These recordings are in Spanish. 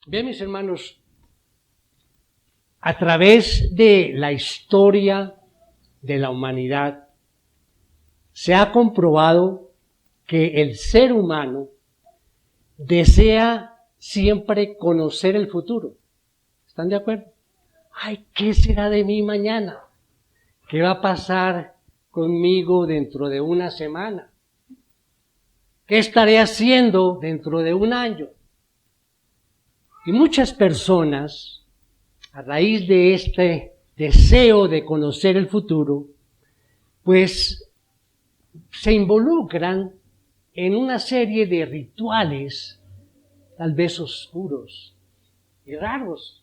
Bien, mis hermanos, a través de la historia de la humanidad se ha comprobado que el ser humano desea siempre conocer el futuro. ¿Están de acuerdo? Ay, ¿qué será de mí mañana? ¿Qué va a pasar conmigo dentro de una semana? ¿Qué estaré haciendo dentro de un año? Y muchas personas, a raíz de este deseo de conocer el futuro, pues se involucran en una serie de rituales, tal vez oscuros y raros.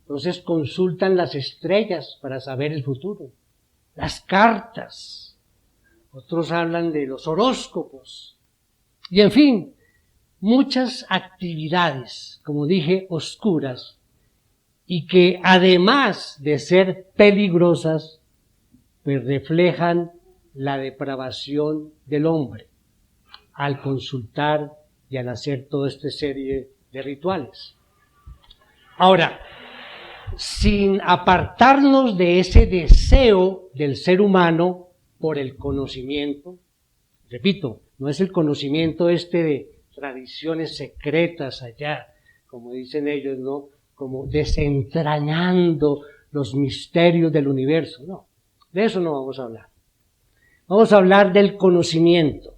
Entonces consultan las estrellas para saber el futuro, las cartas, otros hablan de los horóscopos, y en fin, muchas actividades, como dije, oscuras, y que además de ser peligrosas, pues reflejan la depravación del hombre al consultar y al hacer toda esta serie de rituales. Ahora, sin apartarnos de ese deseo del ser humano por el conocimiento, repito, no es el conocimiento de tradiciones secretas allá, como dicen ellos, ¿no? Como desentrañando los misterios del universo, no, de eso no vamos a hablar. Vamos a hablar del conocimiento,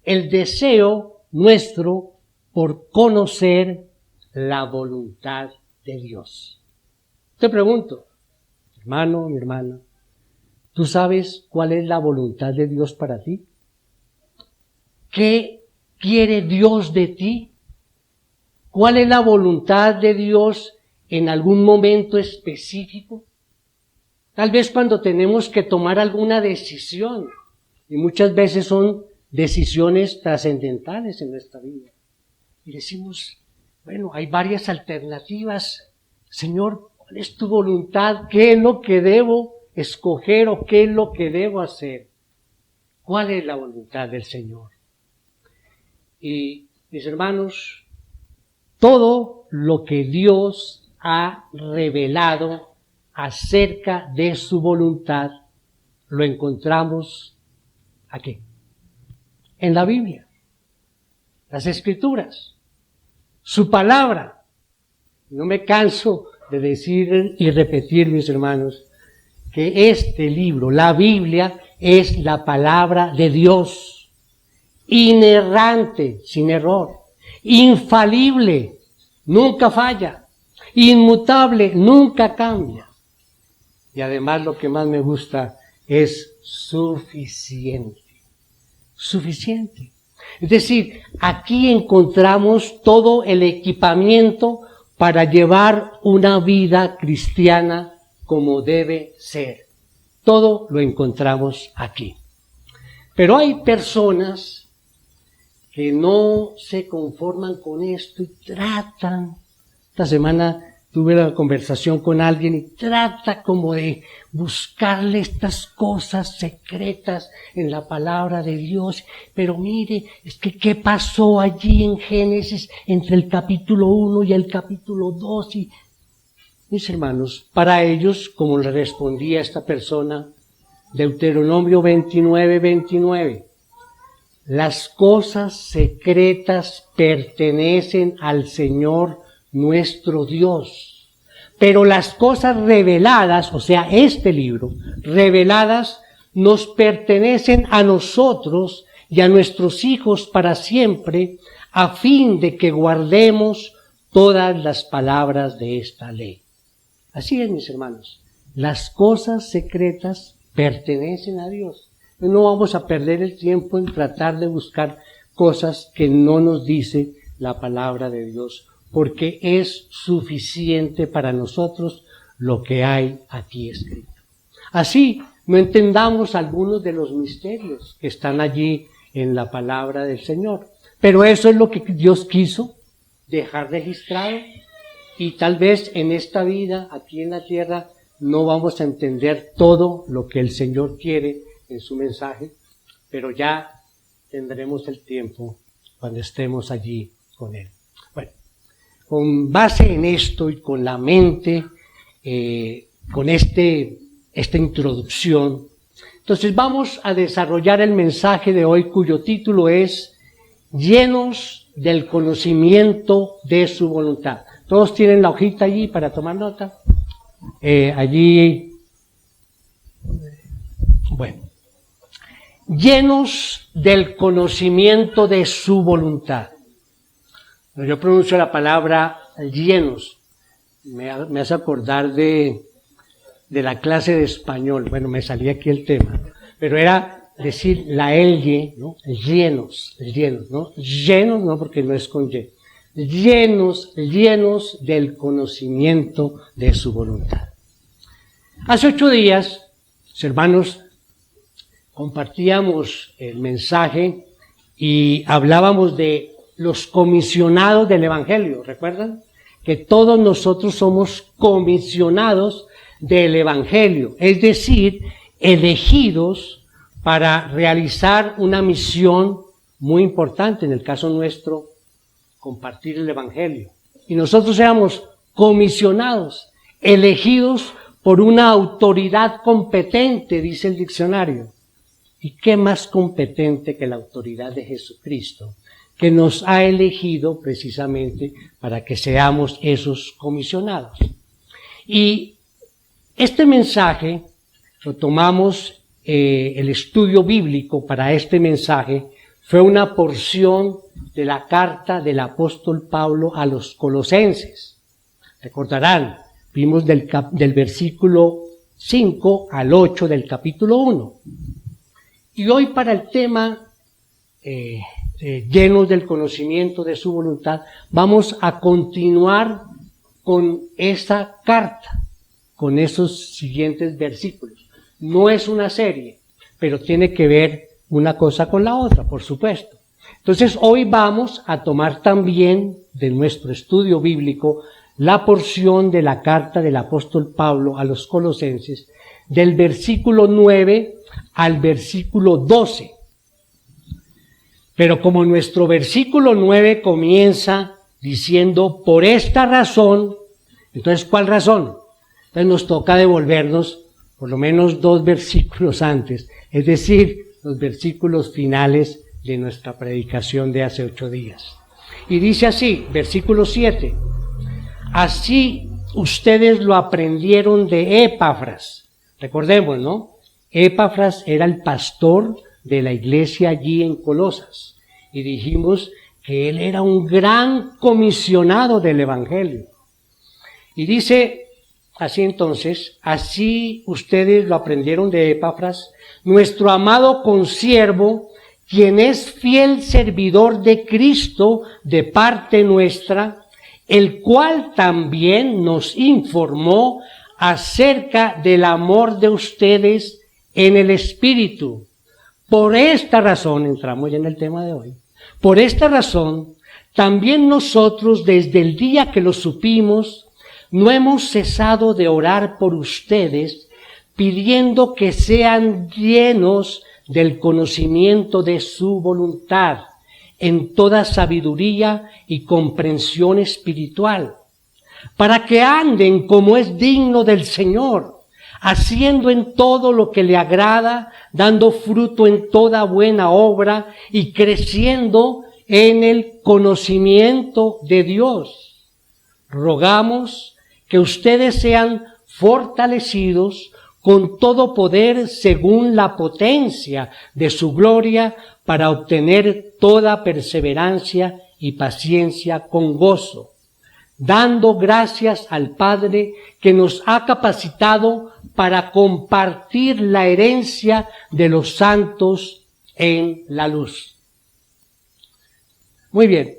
el deseo nuestro por conocer la voluntad de Dios. Te pregunto, hermano, mi hermana, ¿tú sabes cuál es la voluntad de Dios para ti? ¿Qué quiere Dios de ti? ¿Cuál es la voluntad de Dios en algún momento específico? Tal vez cuando tenemos que tomar alguna decisión, y muchas veces son decisiones trascendentales en nuestra vida. Y decimos, bueno, hay varias alternativas. Señor, ¿cuál es tu voluntad? ¿Qué es lo que debo escoger o qué es lo que debo hacer? ¿Cuál es la voluntad del Señor? Y mis hermanos, todo lo que Dios ha revelado acerca de su voluntad lo encontramos aquí, en la Biblia, las Escrituras, su palabra. No me canso de decir y repetir, mis hermanos, que este libro, la Biblia, es la palabra de Dios, inerrante, sin error, infalible, nunca falla, inmutable, nunca cambia. Y además lo que más me gusta es suficiente. Suficiente. Es decir, aquí encontramos todo el equipamiento para llevar una vida cristiana como debe ser. Todo lo encontramos aquí. Pero hay personas que no se conforman con esto y tratan. Esta semana tuve la conversación con alguien y trata como de buscarle estas cosas secretas en la palabra de Dios. Pero mire, es que ¿qué pasó allí en Génesis entre el capítulo 1 y el capítulo 2? Y, mis hermanos, para ellos, como le respondía esta persona, Deuteronomio 29:29, las cosas secretas pertenecen al Señor nuestro Dios, pero las cosas reveladas, o sea, este libro, reveladas, nos pertenecen a nosotros y a nuestros hijos para siempre, a fin de que guardemos todas las palabras de esta ley. Así es, mis hermanos, las cosas secretas pertenecen a Dios. No vamos a perder el tiempo en tratar de buscar cosas que no nos dice la palabra de Dios, porque es suficiente para nosotros lo que hay aquí escrito. Así, no entendamos algunos de los misterios que están allí en la palabra del Señor, pero eso es lo que Dios quiso dejar registrado, y tal vez en esta vida, aquí en la tierra, no vamos a entender todo lo que el Señor quiere en su mensaje, pero ya tendremos el tiempo cuando estemos allí con Él. Bueno, con base en esto y con la mente, con esta introducción, entonces vamos a desarrollar el mensaje de hoy, cuyo título es llenos del conocimiento de su voluntad. ¿Todos tienen la hojita allí para tomar nota? Bueno. Llenos del conocimiento de su voluntad. Yo pronuncio la palabra llenos. Me hace acordar de la clase de español. Bueno, me salía aquí el tema. Pero era decir la L, ¿no? Llenos, ¿no? Llenos, no, porque no es con Y. Llenos del conocimiento de su voluntad. Hace 8 días, los hermanos, compartíamos el mensaje y hablábamos de los comisionados del Evangelio. ¿Recuerdan? Que todos nosotros somos comisionados del Evangelio, es decir, elegidos para realizar una misión muy importante, en el caso nuestro, compartir el Evangelio. Y nosotros éramos comisionados, elegidos por una autoridad competente, dice el diccionario. ¿Y qué más competente que la autoridad de Jesucristo, que nos ha elegido precisamente para que seamos esos comisionados? Y este mensaje lo tomamos, el estudio bíblico para este mensaje fue una porción de la carta del apóstol Pablo a los Colosenses. Recordarán, vimos del versículo 5 al 8 del capítulo 1. Y hoy para el tema llenos del conocimiento de su voluntad, vamos a continuar con esa carta, con esos siguientes versículos. No es una serie, pero tiene que ver una cosa con la otra, por supuesto. Entonces hoy vamos a tomar también de nuestro estudio bíblico la porción de la carta del apóstol Pablo a los Colosenses, del versículo 9 al versículo 12. Pero como nuestro versículo 9 comienza diciendo, por esta razón, entonces, ¿cuál razón? Entonces nos toca devolvernos por lo menos 2 versículos antes, es decir, los versículos finales de nuestra predicación de hace 8 días. Y dice así, versículo 7, así ustedes lo aprendieron de Epafras. Recordemos, ¿no? Epafras era el pastor de la iglesia allí en Colosas. Y dijimos que él era un gran comisionado del Evangelio. Y dice así entonces, así ustedes lo aprendieron de Epafras, nuestro amado consiervo, quien es fiel servidor de Cristo de parte nuestra, el cual también nos informó acerca del amor de ustedes en el Espíritu. Por esta razón, entramos ya en el tema de hoy, por esta razón, también nosotros desde el día que lo supimos, no hemos cesado de orar por ustedes, pidiendo que sean llenos del conocimiento de su voluntad, en toda sabiduría y comprensión espiritual, para que anden como es digno del Señor, haciendo en todo lo que le agrada, dando fruto en toda buena obra y creciendo en el conocimiento de Dios. Rogamos que ustedes sean fortalecidos con todo poder según la potencia de su gloria para obtener toda perseverancia y paciencia con gozo, dando gracias al Padre que nos ha capacitado para compartir la herencia de los santos en la luz. Muy bien.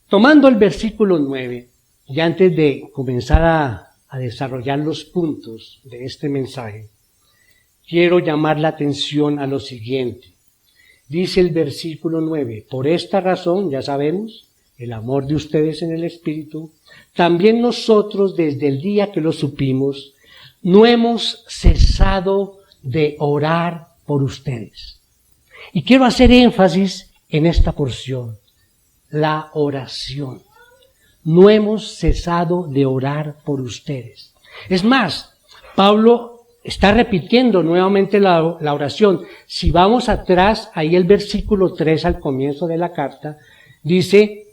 Tomando el versículo 9, y antes de comenzar a desarrollar los puntos de este mensaje, quiero llamar la atención a lo siguiente. Dice el versículo 9, por esta razón, ya sabemos, el amor de ustedes en el Espíritu, también nosotros desde el día que lo supimos, no hemos cesado de orar por ustedes. Y quiero hacer énfasis en esta porción, la oración. no hemos cesado de orar por ustedes. Es más, Pablo está repitiendo nuevamente la oración. Si vamos atrás, ahí el versículo 3 al comienzo de la carta, dice: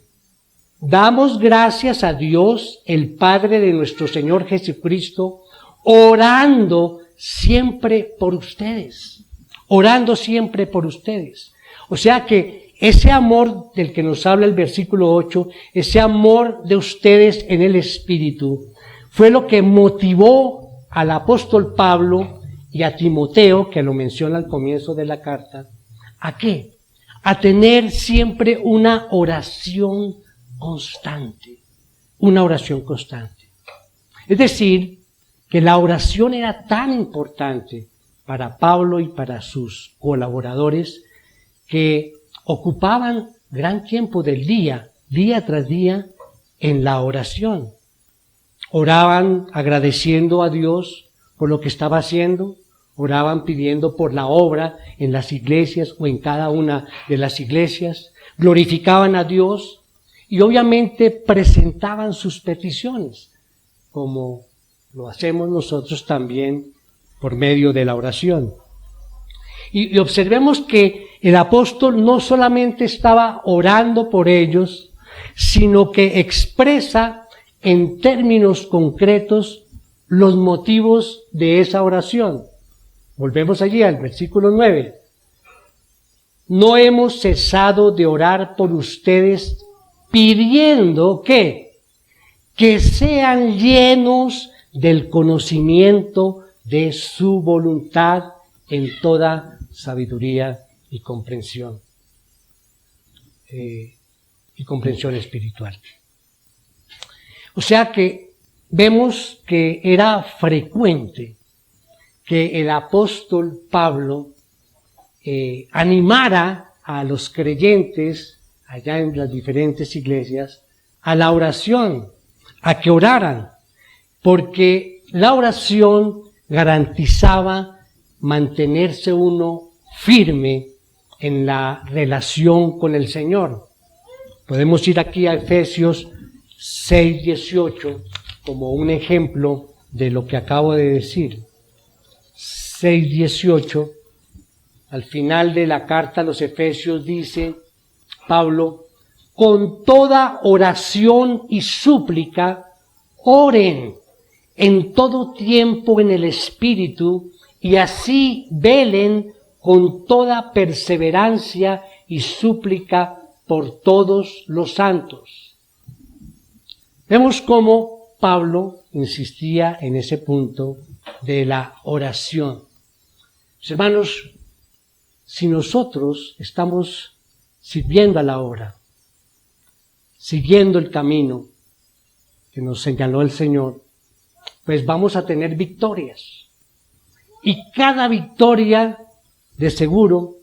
damos gracias a Dios, el Padre de nuestro Señor Jesucristo, orando siempre por ustedes. Orando siempre por ustedes. O sea que ese amor del que nos habla el versículo 8, ese amor de ustedes en el Espíritu, fue lo que motivó al apóstol Pablo y a Timoteo, que lo menciona al comienzo de la carta, ¿a qué? A tener siempre una oración constante. Una oración constante. Es decir, que la oración era tan importante para Pablo y para sus colaboradores, que ocupaban gran tiempo del día tras día, en la oración. Oraban agradeciendo a Dios por lo que estaba haciendo, oraban pidiendo por la obra en las iglesias o en cada una de las iglesias, glorificaban a Dios y obviamente presentaban sus peticiones, como lo hacemos nosotros también por medio de la oración. Y observemos que el apóstol no solamente estaba orando por ellos, sino que expresa en términos concretos los motivos de esa oración. Volvemos allí al versículo 9. No hemos cesado de orar por ustedes pidiendo que sean llenos del conocimiento de su voluntad en toda sabiduría y comprensión espiritual. O sea que vemos que era frecuente que el apóstol Pablo animara a los creyentes allá en las diferentes iglesias a la oración, a que oraran, porque la oración garantizaba mantenerse uno firme en la relación con el Señor. Podemos ir aquí a Efesios 6:18 como un ejemplo de lo que acabo de decir. 6:18, al final de la carta a los Efesios dice Pablo: con toda oración y súplica oren en todo tiempo en el Espíritu, y así velen con toda perseverancia y súplica por todos los santos. Vemos cómo Pablo insistía en ese punto de la oración. Hermanos, si nosotros estamos sirviendo a la obra, siguiendo el camino que nos señaló el Señor, pues vamos a tener victorias. Y cada victoria, de seguro,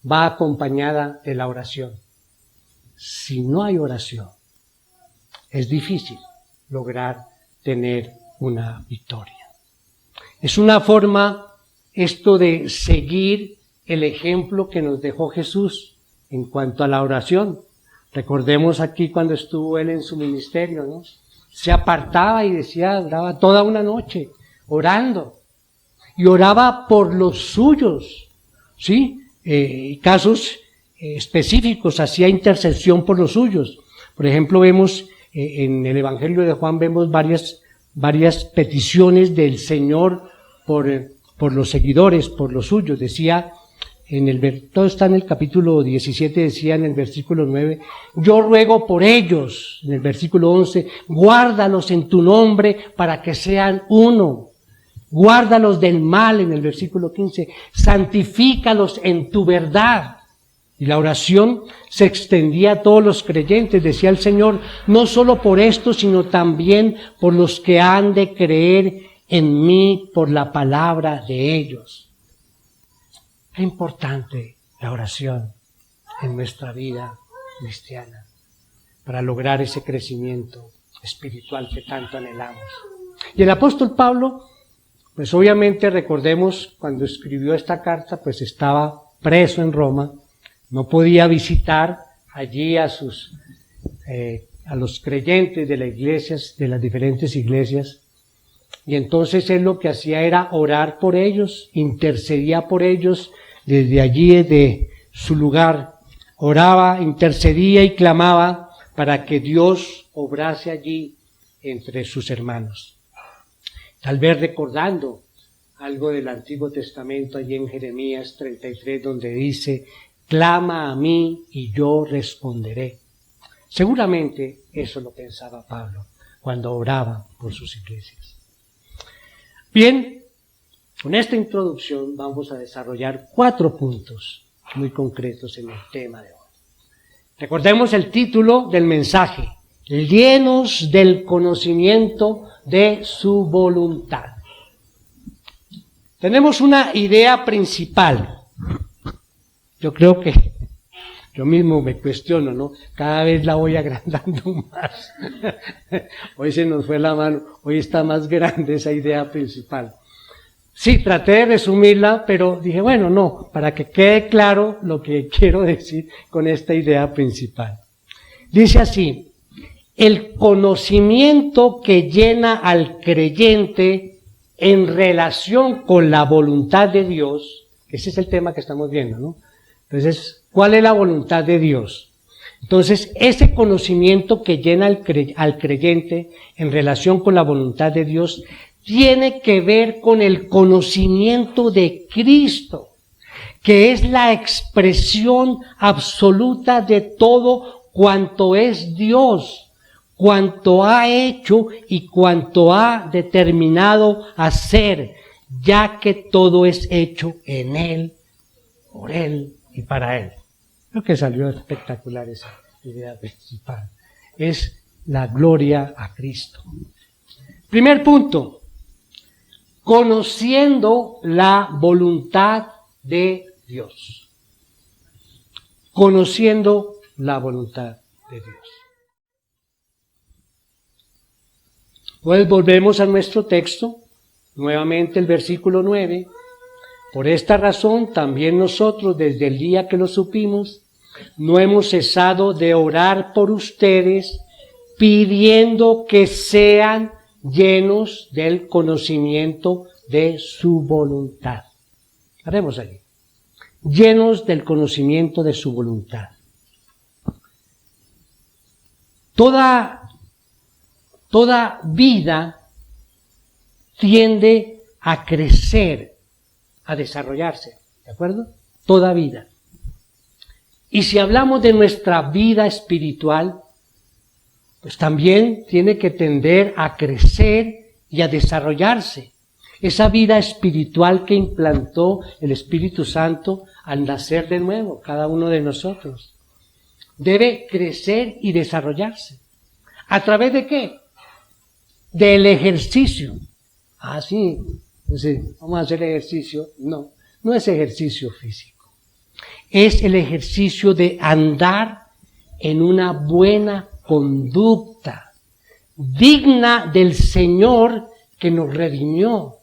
va acompañada de la oración. Si no hay oración, es difícil lograr tener una victoria. Es una forma esto de seguir el ejemplo que nos dejó Jesús en cuanto a la oración. Recordemos aquí cuando estuvo Él en su ministerio, ¿no? Se apartaba y oraba toda una noche, orando. Y oraba por los suyos, ¿sí? Casos específicos, hacía intercesión por los suyos. Por ejemplo, vemos en el Evangelio de Juan, vemos varias peticiones del Señor por los seguidores, por los suyos. Decía, todo está en el capítulo 17, decía en el versículo 9, yo ruego por ellos. En el versículo 11, guárdalos en tu nombre para que sean uno. Guárdalos del mal, en el versículo 15, santifícalos en tu verdad. Y la oración se extendía a todos los creyentes, decía el Señor, no solo por esto, sino también por los que han de creer en mí por la palabra de ellos. Es importante la oración en nuestra vida cristiana para lograr ese crecimiento espiritual que tanto anhelamos. Y el apóstol Pablo, pues obviamente recordemos cuando escribió esta carta, pues estaba preso en Roma, no podía visitar allí a sus a los creyentes de las iglesias, de las diferentes iglesias, y entonces él lo que hacía era orar por ellos, intercedía por ellos desde allí, desde su lugar, oraba, intercedía y clamaba para que Dios obrase allí entre sus hermanos. Tal vez recordando algo del Antiguo Testamento allí en Jeremías 33, donde dice: clama a mí y yo responderé. Seguramente eso lo pensaba Pablo cuando oraba por sus iglesias. Bien, con esta introducción vamos a desarrollar 4 puntos muy concretos en el tema de hoy. Recordemos el título del mensaje: llenos del conocimiento de su voluntad. Tenemos una idea principal. Yo creo que yo mismo me cuestiono, ¿no? Cada vez la voy agrandando más. Hoy se nos fue la mano, hoy está más grande esa idea principal. Sí, traté de resumirla, pero dije, bueno, no, para que quede claro lo que quiero decir con esta idea principal. Dice así: el conocimiento que llena al creyente en relación con la voluntad de Dios, ese es el tema que estamos viendo, ¿no? Entonces, ¿cuál es la voluntad de Dios? Entonces, ese conocimiento que llena al creyente en relación con la voluntad de Dios tiene que ver con el conocimiento de Cristo, que es la expresión absoluta de todo cuanto es Dios, cuanto ha hecho y cuanto ha determinado hacer, ya que todo es hecho en Él, por Él y para Él. Creo que salió espectacular esa idea principal. Es la gloria a Cristo. Primer punto: conociendo la voluntad de Dios. Conociendo la voluntad de Dios. Pues volvemos a nuestro texto, nuevamente el versículo 9. Por esta razón también nosotros, desde el día que lo supimos, no hemos cesado de orar por ustedes, pidiendo que sean llenos del conocimiento de su voluntad. Haremos allí. Llenos del conocimiento de su voluntad. Toda vida tiende a crecer, a desarrollarse, ¿de acuerdo? Toda vida. Y si hablamos de nuestra vida espiritual, pues también tiene que tender a crecer y a desarrollarse. Esa vida espiritual que implantó el Espíritu Santo al nacer de nuevo, cada uno de nosotros, debe crecer y desarrollarse. ¿A través de qué? Del ejercicio. Ah, sí, vamos a hacer ejercicio. No, no es ejercicio físico. Es el ejercicio de andar en una buena conducta, digna del Señor que nos redimió.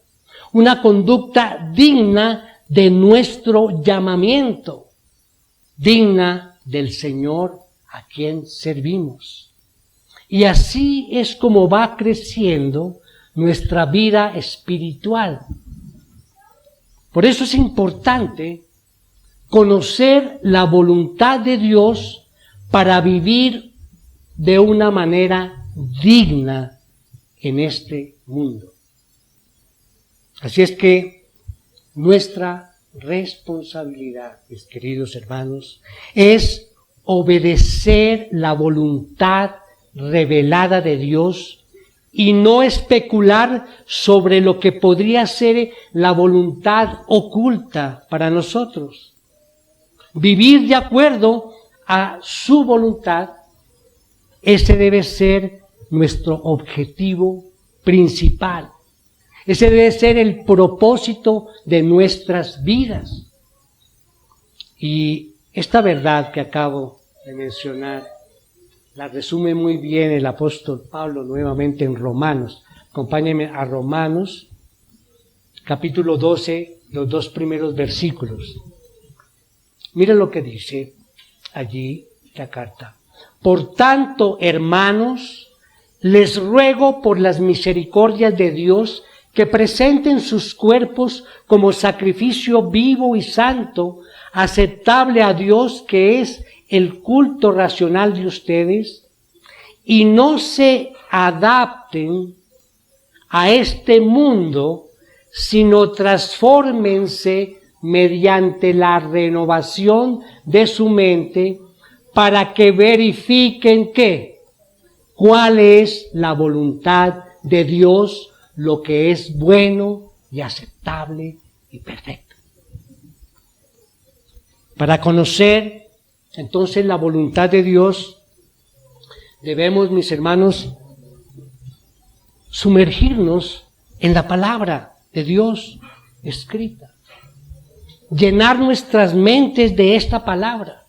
Una conducta digna de nuestro llamamiento, digna del Señor a quien servimos. Y así es como va creciendo nuestra vida espiritual. Por eso es importante conocer la voluntad de Dios para vivir de una manera digna en este mundo. Así es que nuestra responsabilidad, mis queridos hermanos, es obedecer la voluntad revelada de Dios y no especular sobre lo que podría ser la voluntad oculta para nosotros. Vivir de acuerdo a su voluntad, ese debe ser nuestro objetivo principal. Ese debe ser el propósito de nuestras vidas. Y esta verdad que acabo de mencionar la resume muy bien el apóstol Pablo nuevamente en Romanos. Acompáñenme a Romanos, capítulo 12, los 2 primeros versículos. Miren lo que dice allí la carta. Por tanto, hermanos, les ruego por las misericordias de Dios que presenten sus cuerpos como sacrificio vivo y santo, aceptable a Dios, que es el culto racional de ustedes, y no se adapten a este mundo, sino transfórmense mediante la renovación de su mente, para que verifiquen cuál es la voluntad de Dios, lo que es bueno y aceptable y perfecto. Para conocer entonces la voluntad de Dios, debemos, mis hermanos, sumergirnos en la palabra de Dios escrita, llenar nuestras mentes de esta palabra.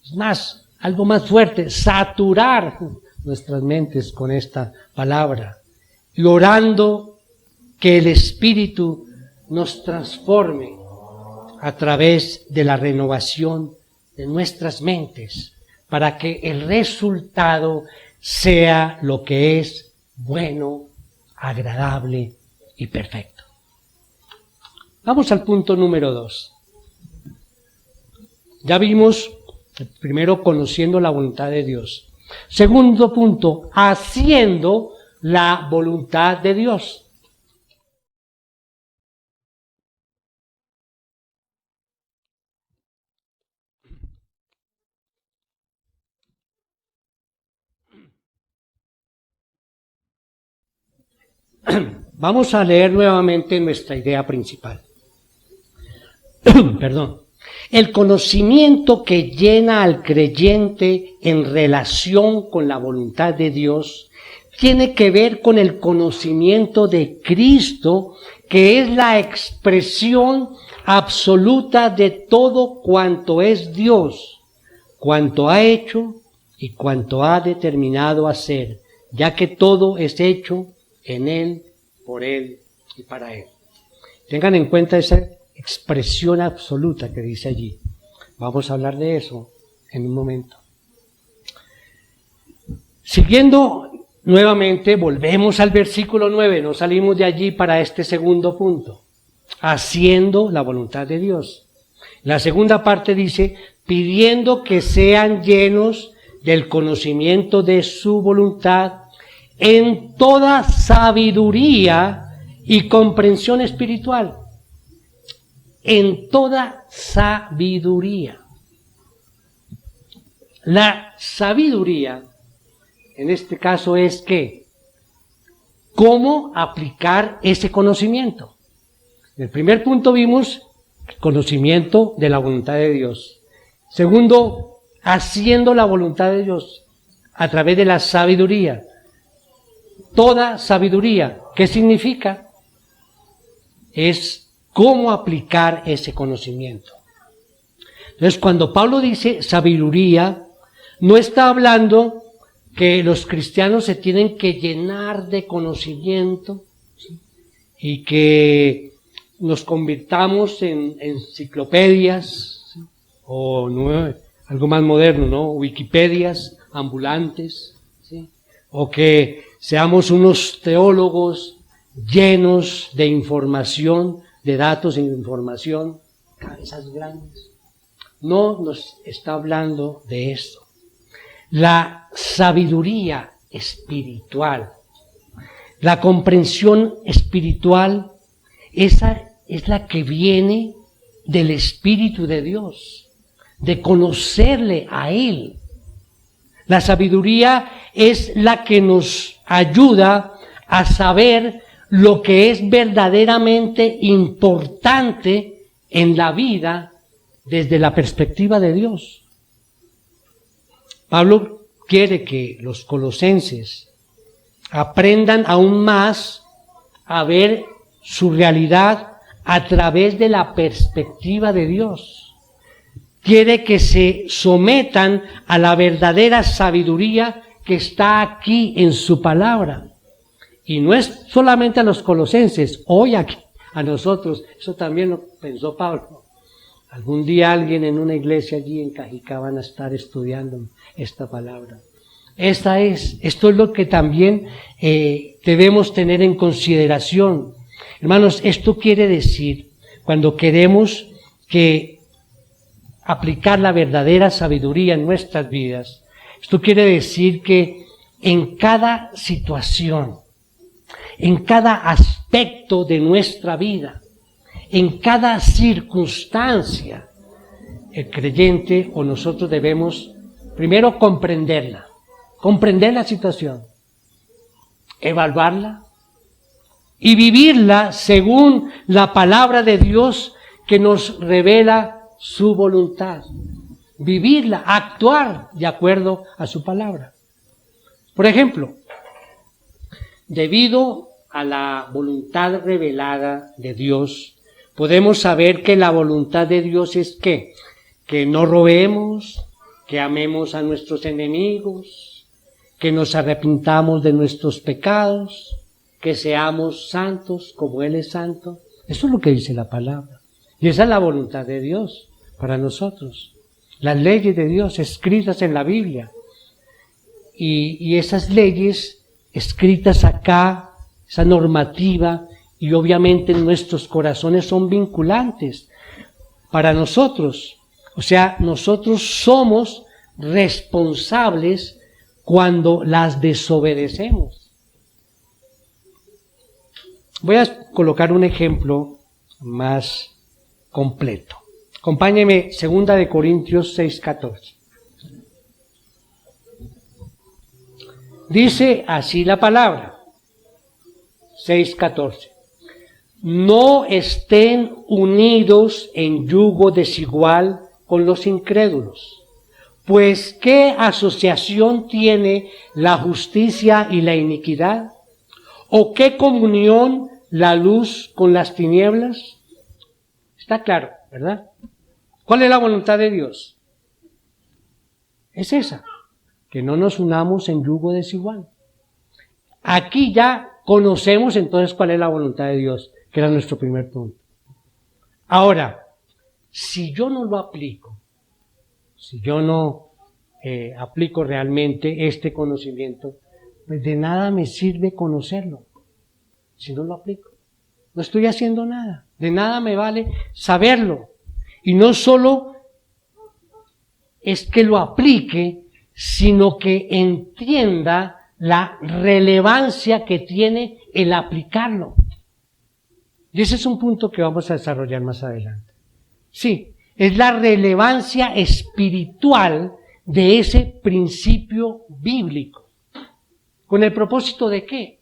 Es más, algo más fuerte, saturar nuestras mentes con esta palabra, y orando que el Espíritu nos transforme a través de la renovación de nuestras mentes, para que el resultado sea lo que es bueno, agradable y perfecto. Vamos al punto número 2. Ya vimos, primero, conociendo la voluntad de Dios. Segundo punto, haciendo la voluntad de Dios. Vamos a leer nuevamente nuestra idea principal. Perdón. El conocimiento que llena al creyente en relación con la voluntad de Dios tiene que ver con el conocimiento de Cristo, que es la expresión absoluta de todo cuanto es Dios, cuanto ha hecho y cuanto ha determinado hacer, ya que todo es hecho en Él, por Él y para Él. Tengan en cuenta esa expresión absoluta que dice allí. Vamos a hablar de eso en un momento. Siguiendo nuevamente, volvemos al versículo 9, no salimos de allí para este segundo punto. Haciendo la voluntad de Dios. La segunda parte dice, pidiendo que sean llenos del conocimiento de su voluntad en toda sabiduría y comprensión espiritual. En toda sabiduría. La sabiduría, en este caso, es ¿qué? ¿Cómo aplicar ese conocimiento? En el primer punto vimos conocimiento de la voluntad de Dios. Segundo, haciendo la voluntad de Dios a través de la sabiduría. Toda sabiduría, ¿qué significa? Es cómo aplicar ese conocimiento. Entonces, cuando Pablo dice sabiduría, no está hablando que los cristianos se tienen que llenar de conocimiento, ¿sí? Y que nos convirtamos en enciclopedias, ¿sí? O no, algo más moderno, ¿no? Wikipedias ambulantes, ¿sí? O que seamos unos teólogos llenos de información, de datos e información, cabezas grandes. No nos está hablando de esto. La sabiduría espiritual, la comprensión espiritual, esa es la que viene del Espíritu de Dios, de conocerle a Él. La sabiduría es la que nos ayuda a saber lo que es verdaderamente importante en la vida desde la perspectiva de Dios. Pablo quiere que los colosenses aprendan aún más a ver su realidad a través de la perspectiva de Dios. Quiere que se sometan a la verdadera sabiduría que está aquí en su palabra. Y no es solamente a los colosenses, hoy aquí, a nosotros, eso también lo pensó Pablo. Algún día alguien en una iglesia allí en Cajicá van a estar estudiando esta palabra. Esto es lo que también debemos tener en consideración. Hermanos, esto quiere decir, cuando queremos aplicar la verdadera sabiduría en nuestras vidas, esto quiere decir que en cada situación, en cada aspecto de nuestra vida, en cada circunstancia, el creyente o nosotros debemos primero comprender la situación, evaluarla y vivirla según la palabra de Dios que nos revela su voluntad. Vivirla, actuar de acuerdo a su palabra. Por ejemplo, debido a la voluntad revelada de Dios, podemos saber que la voluntad de Dios es que no robemos, que amemos a nuestros enemigos, que nos arrepintamos de nuestros pecados, que seamos santos como Él es santo. Eso es lo que dice la palabra. Y esa es la voluntad de Dios para nosotros. Las leyes de Dios escritas en la Biblia. Y esas leyes escritas acá, esa normativa, y obviamente en nuestros corazones son vinculantes para nosotros. O sea, nosotros somos responsables cuando las desobedecemos. Voy a colocar un ejemplo más completo. Acompáñeme, 2 Corintios 6:14. Dice así la palabra, 6:14. No estén unidos en yugo desigual con los incrédulos, pues ¿qué asociación tiene la justicia y la iniquidad? ¿O qué comunión la luz con las tinieblas? Está claro, ¿verdad? ¿Cuál es la voluntad de Dios? Es esa, que no nos unamos en yugo desigual. Aquí ya conocemos entonces cuál es la voluntad de Dios, que era nuestro primer punto. Ahora, si yo no lo aplico, si yo no aplico realmente este conocimiento, pues de nada me sirve conocerlo, si no lo aplico. No estoy haciendo nada, de nada me vale saberlo. Y no solo es que lo aplique, sino que entienda la relevancia que tiene el aplicarlo. Y ese es un punto que vamos a desarrollar más adelante. Sí, es la relevancia espiritual de ese principio bíblico. ¿Con el propósito de qué?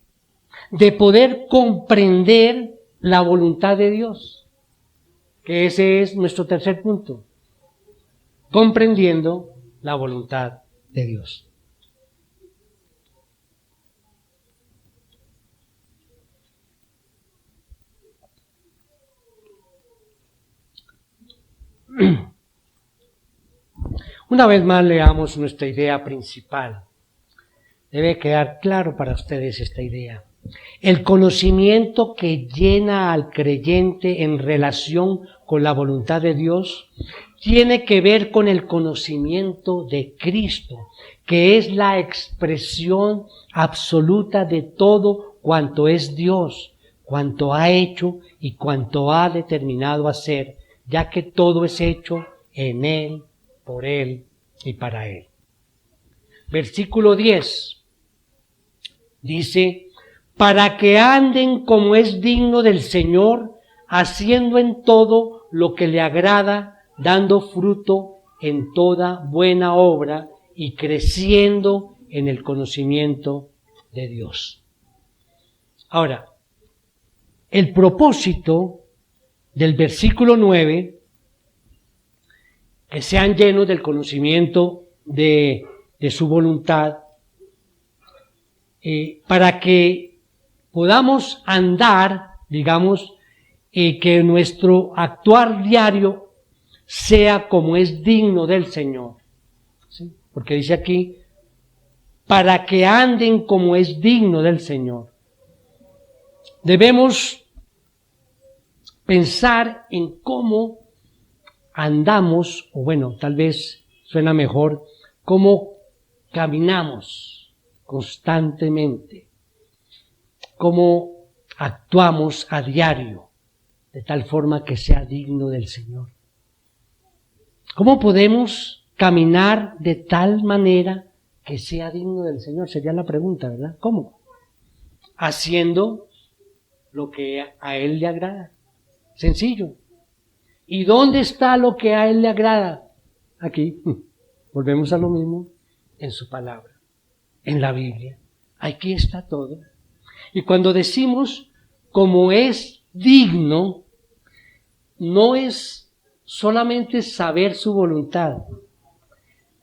De poder comprender la voluntad de Dios. Que ese es nuestro tercer punto. Comprendiendo la voluntad de Dios. Una vez más leamos nuestra idea principal. Debe quedar claro para ustedes esta idea. El conocimiento que llena al creyente en relación con la voluntad de Dios tiene que ver con el conocimiento de Cristo, que es la expresión absoluta de todo cuanto es Dios, cuanto ha hecho y cuanto ha determinado hacer, ya que todo es hecho en Él, por Él y para Él. Versículo 10 dice: para que anden como es digno del Señor, haciendo en todo lo que le agrada, dando fruto en toda buena obra y creciendo en el conocimiento de Dios. Ahora, el propósito del versículo 9, que sean llenos del conocimiento de su voluntad, para que podamos andar, digamos, que nuestro actuar diario sea como es digno del Señor. ¿Sí? Porque dice aquí, para que anden como es digno del Señor. Debemos pensar en cómo andamos, o bueno, tal vez suena mejor, cómo caminamos constantemente, cómo actuamos a diario, de tal forma que sea digno del Señor. ¿Cómo podemos caminar de tal manera que sea digno del Señor? Sería la pregunta, ¿verdad? ¿Cómo? Haciendo lo que a Él le agrada. Sencillo. ¿Y dónde está lo que a Él le agrada? Aquí. Volvemos a lo mismo, en su palabra, en la Biblia. Aquí está todo. Y cuando decimos como es digno, no es solamente saber su voluntad,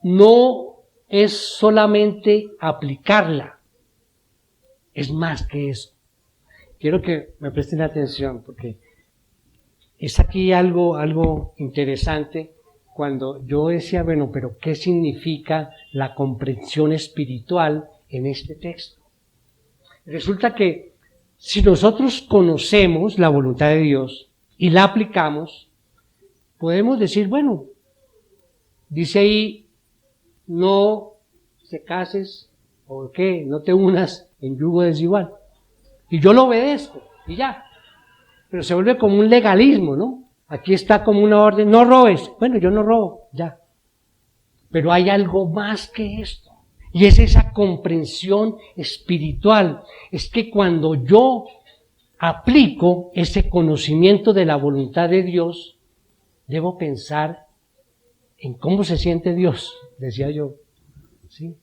no es solamente aplicarla, es más que eso. Quiero que me presten atención porque es aquí algo interesante cuando yo decía, bueno, pero ¿qué significa la comprensión espiritual en este texto? Resulta que si nosotros conocemos la voluntad de Dios y la aplicamos, podemos decir, bueno, dice ahí, no te cases, o qué, no te unas en yugo desigual. Y yo lo obedezco, y ya. Pero se vuelve como un legalismo, ¿no? Aquí está como una orden, no robes. Bueno, yo no robo, ya. Pero hay algo más que esto. Y es esa comprensión espiritual. Es que cuando yo aplico ese conocimiento de la voluntad de Dios, debo pensar en cómo se siente Dios, decía yo. ¿Sí?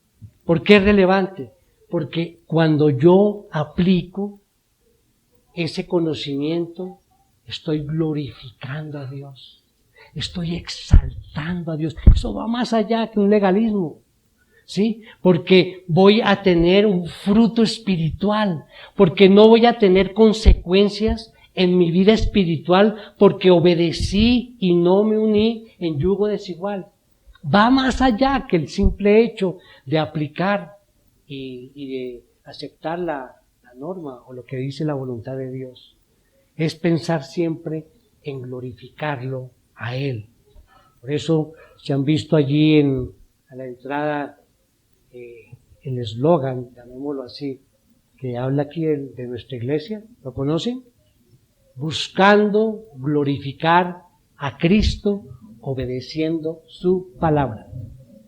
¿Por qué es relevante? Porque cuando yo aplico ese conocimiento, estoy glorificando a Dios, estoy exaltando a Dios. Eso va más allá que un legalismo, ¿sí? Porque voy a tener un fruto espiritual, porque no voy a tener consecuencias en mi vida espiritual porque obedecí y no me uní en yugo desigual. Va más allá que el simple hecho de aplicar y de aceptar la norma o lo que dice la voluntad de Dios. Es pensar siempre en glorificarlo a Él. Por eso se han visto allí a la entrada el eslogan, llamémoslo así, que habla aquí de nuestra iglesia. ¿Lo conocen? Buscando glorificar a Cristo obedeciendo su palabra.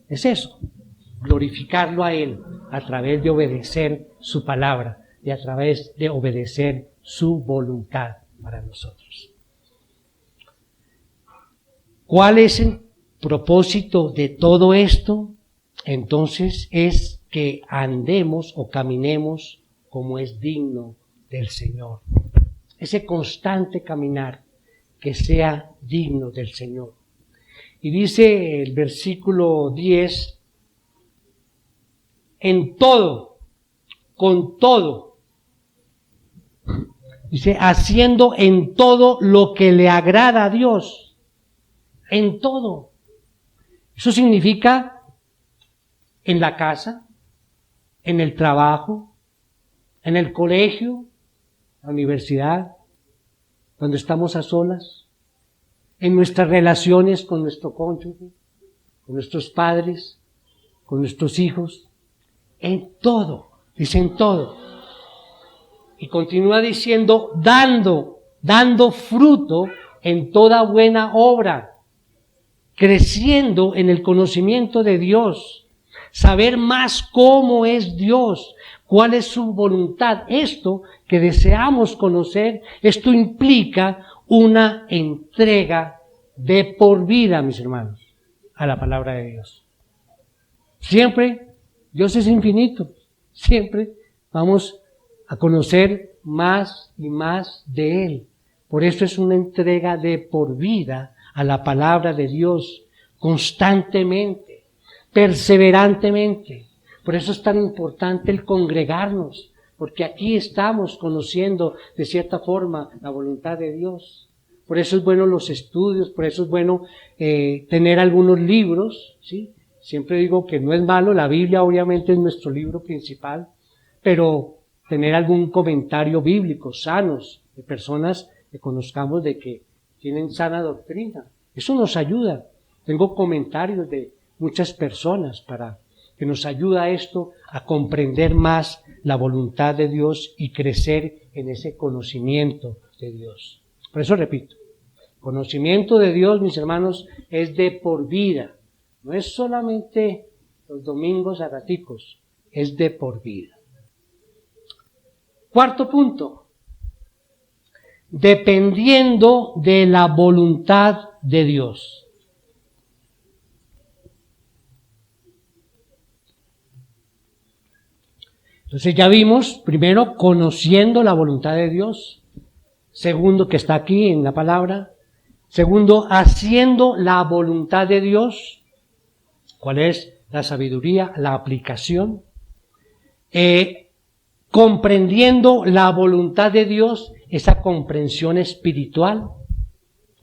Es eso, glorificarlo a Él a través de obedecer su palabra y a través de obedecer su voluntad para nosotros. ¿Cuál es el propósito de todo esto? Entonces es que andemos o caminemos como es digno del Señor. Ese constante caminar que sea digno del Señor. Y dice el versículo 10, en todo, con todo, dice, haciendo en todo lo que le agrada a Dios, en todo. Eso significa en la casa, en el trabajo, en el colegio, la universidad, cuando estamos a solas, en nuestras relaciones con nuestro cónyuge, con nuestros padres, con nuestros hijos, en todo, dice en todo. Y continúa diciendo, dando fruto en toda buena obra, creciendo en el conocimiento de Dios, saber más cómo es Dios, cuál es su voluntad. Esto que deseamos conocer, esto implica una entrega de por vida, mis hermanos, a la palabra de Dios. Siempre, Dios es infinito, siempre vamos a conocer más y más de Él. Por eso es una entrega de por vida a la palabra de Dios, constantemente, perseverantemente. Por eso es tan importante el congregarnos, porque aquí estamos conociendo de cierta forma la voluntad de Dios. Por eso es bueno los estudios, por eso es bueno tener algunos libros, ¿sí? Siempre digo que no es malo, la Biblia obviamente es nuestro libro principal, pero tener algún comentario bíblico sanos de personas que conozcamos de que tienen sana doctrina, Eso nos ayuda. Tengo comentarios de muchas personas para que nos ayuda esto a comprender más la voluntad de Dios y crecer en ese conocimiento de Dios. Por eso repito, conocimiento de Dios, mis hermanos, es de por vida. No es solamente los domingos a raticos, es de por vida. Cuarto punto, dependiendo de la voluntad de Dios. Entonces ya vimos, primero, conociendo la voluntad de Dios. Segundo, que está aquí en la palabra. Segundo, haciendo la voluntad de Dios. ¿Cuál es la sabiduría? La aplicación. Comprendiendo la voluntad de Dios, esa comprensión espiritual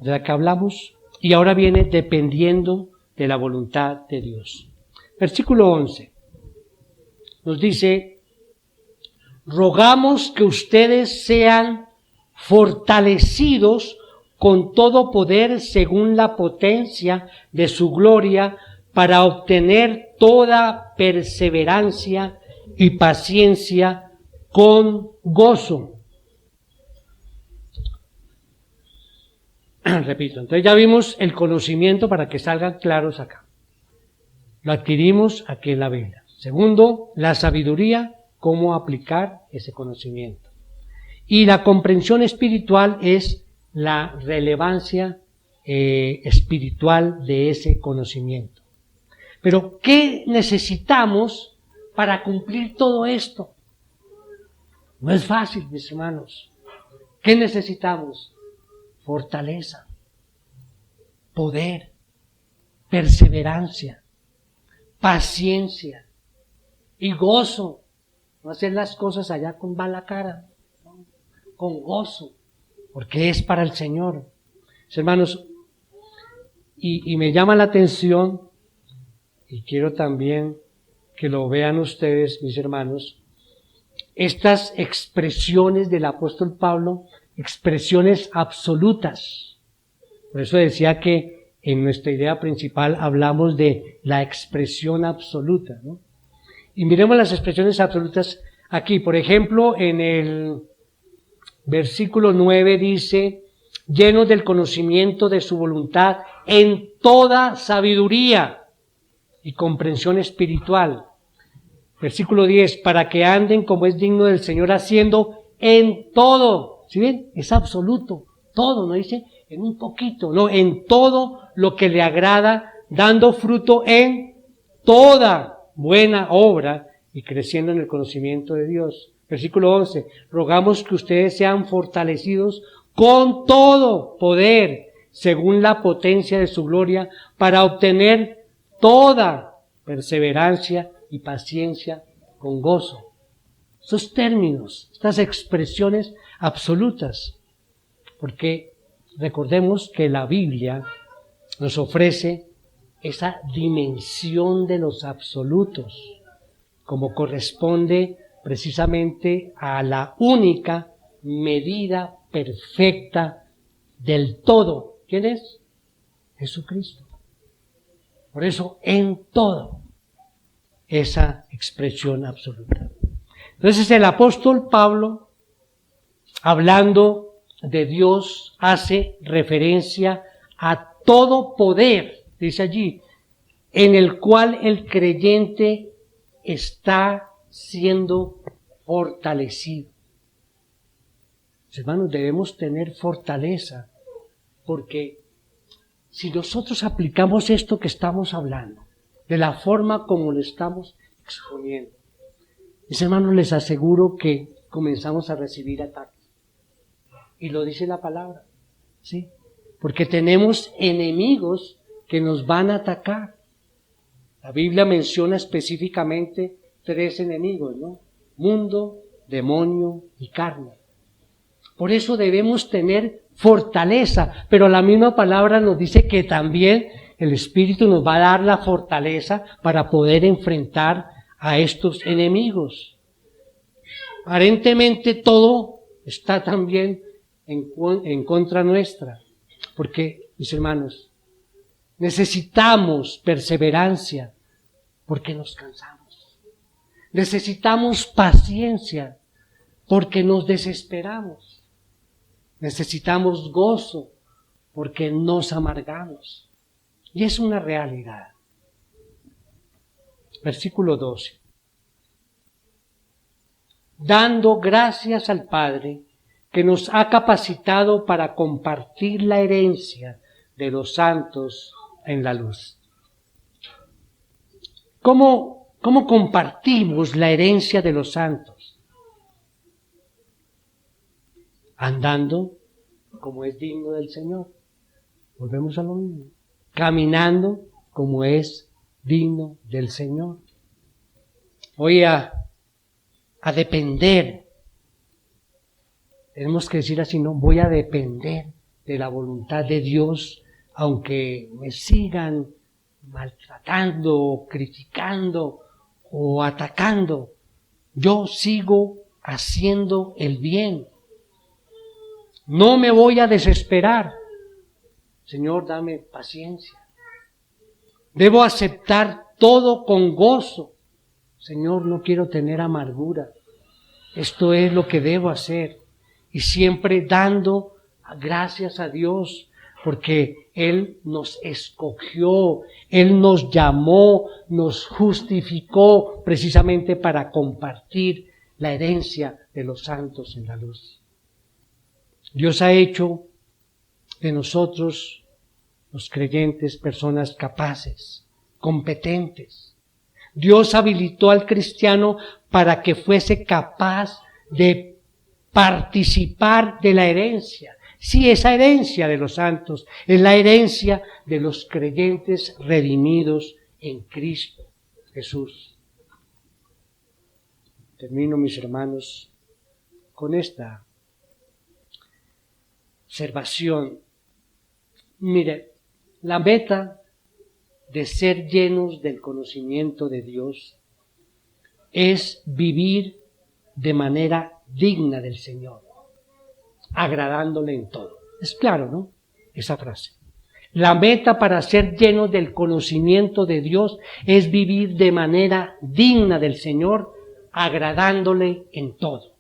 de la que hablamos. Y ahora viene dependiendo de la voluntad de Dios. Versículo 11 nos dice: rogamos que ustedes sean fortalecidos con todo poder según la potencia de su gloria, para obtener toda perseverancia y paciencia con gozo. Repito, entonces ya vimos el conocimiento para que salgan claros acá. Lo adquirimos aquí en la Biblia. Segundo, la sabiduría, cómo aplicar ese conocimiento. Y la comprensión espiritual es la relevancia espiritual de ese conocimiento. Pero, ¿qué necesitamos para cumplir todo esto? No es fácil, mis hermanos. ¿Qué necesitamos? Fortaleza, poder, perseverancia, paciencia y gozo. No hacer las cosas allá con mala cara, ¿no? Con gozo, porque es para el Señor. Hermanos, y me llama la atención, y quiero también que lo vean ustedes, mis hermanos, estas expresiones del apóstol Pablo, expresiones absolutas. Por eso decía que en nuestra idea principal hablamos de la expresión absoluta, ¿no? Y miremos las expresiones absolutas aquí. Por ejemplo, en el versículo 9 dice: llenos del conocimiento de su voluntad en toda sabiduría y comprensión espiritual. Versículo 10, para que anden como es digno del Señor, haciendo en todo. ¿Sí ven? Es absoluto. Todo, no dice en un poquito, no, en todo lo que le agrada, dando fruto en toda buena obra y creciendo en el conocimiento de Dios. Versículo 11, rogamos que ustedes sean fortalecidos con todo poder, según la potencia de su gloria, para obtener toda perseverancia y paciencia con gozo. Esos términos, estas expresiones absolutas, porque recordemos que la Biblia nos ofrece esa dimensión de los absolutos, como corresponde precisamente a la única medida perfecta del todo. ¿Quién es? Jesucristo. Por eso, en todo, esa expresión absoluta. Entonces el apóstol Pablo, hablando de Dios, hace referencia a todo poder, dice allí, en el cual el creyente está siendo fortalecido. Hermanos, debemos tener fortaleza, porque si nosotros aplicamos esto que estamos hablando, de la forma como lo estamos exponiendo, mis hermanos, les aseguro que comenzamos a recibir ataques. Y lo dice la palabra, ¿sí? Porque tenemos enemigos que nos van a atacar. La Biblia menciona específicamente 3 enemigos, ¿no? Mundo, demonio y carne. Por eso debemos tener fortaleza, pero la misma palabra nos dice que también el Espíritu nos va a dar la fortaleza para poder enfrentar a estos enemigos. Aparentemente todo está también en contra nuestra, porque, mis hermanos, Necesitamos perseverancia porque nos cansamos. Necesitamos paciencia porque nos desesperamos. Necesitamos gozo porque nos amargamos. Y es una realidad. Versículo 12. Dando gracias al Padre que nos ha capacitado para compartir la herencia de los santos en la luz. ¿Cómo compartimos la herencia de los santos? Andando como es digno del Señor. Volvemos a lo mismo. Caminando como es digno del Señor. Voy a depender. Tenemos que decir así, no, voy a depender de la voluntad de Dios, aunque me sigan maltratando, criticando o atacando. Yo sigo haciendo el bien. No me voy a desesperar. Señor, dame paciencia. Debo aceptar todo con gozo. Señor, no quiero tener amargura. Esto es lo que debo hacer. Y siempre dando gracias a Dios, porque Él nos escogió, Él nos llamó, nos justificó precisamente para compartir la herencia de los santos en la luz. Dios ha hecho de nosotros, los creyentes, personas capaces, competentes. Dios habilitó al cristiano para que fuese capaz de participar de la herencia. Sí, esa herencia de los santos es la herencia de los creyentes redimidos en Cristo Jesús. Termino, mis hermanos, con esta observación. Mire, la meta de ser llenos del conocimiento de Dios es vivir de manera digna del Señor, agradándole en todo. Es claro, ¿no? Esa frase. La meta para ser llenos del conocimiento de Dios es vivir de manera digna del Señor, agradándole en todo.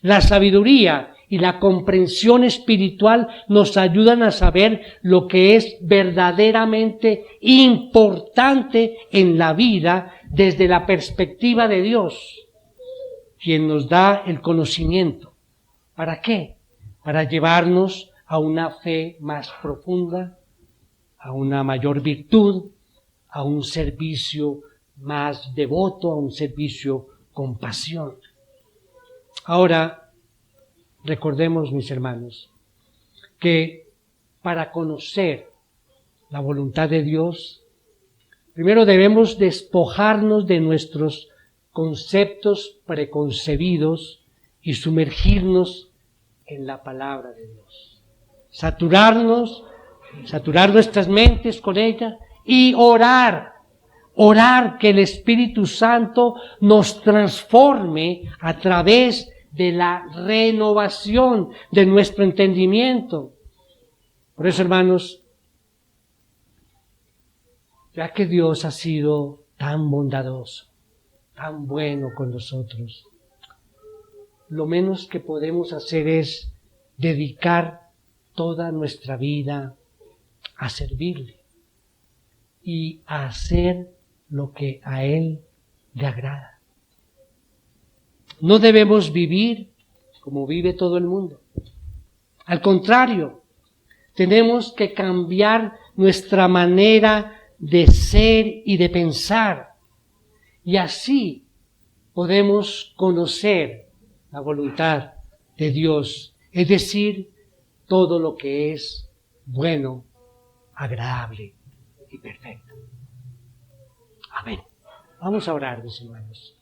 La sabiduría y la comprensión espiritual nos ayudan a saber lo que es verdaderamente importante en la vida desde la perspectiva de Dios, quien nos da el conocimiento. ¿Para qué? Para llevarnos a una fe más profunda, a una mayor virtud, a un servicio más devoto, a un servicio con pasión. Ahora, recordemos, mis hermanos, que para conocer la voluntad de Dios, primero debemos despojarnos de nuestros conceptos preconcebidos y sumergirnos en la palabra de Dios. Saturar nuestras mentes con ella y orar que el Espíritu Santo nos transforme a través de la renovación de nuestro entendimiento. Por eso, hermanos, ya que Dios ha sido tan bondadoso, tan bueno con nosotros, lo menos que podemos hacer es dedicar toda nuestra vida a servirle y a hacer lo que a Él le agrada. No debemos vivir como vive todo el mundo. Al contrario, tenemos que cambiar nuestra manera de ser y de pensar. Y así podemos conocer la voluntad de Dios, es decir, todo lo que es bueno, agradable y perfecto. Amén. Vamos a orar, mis hermanos.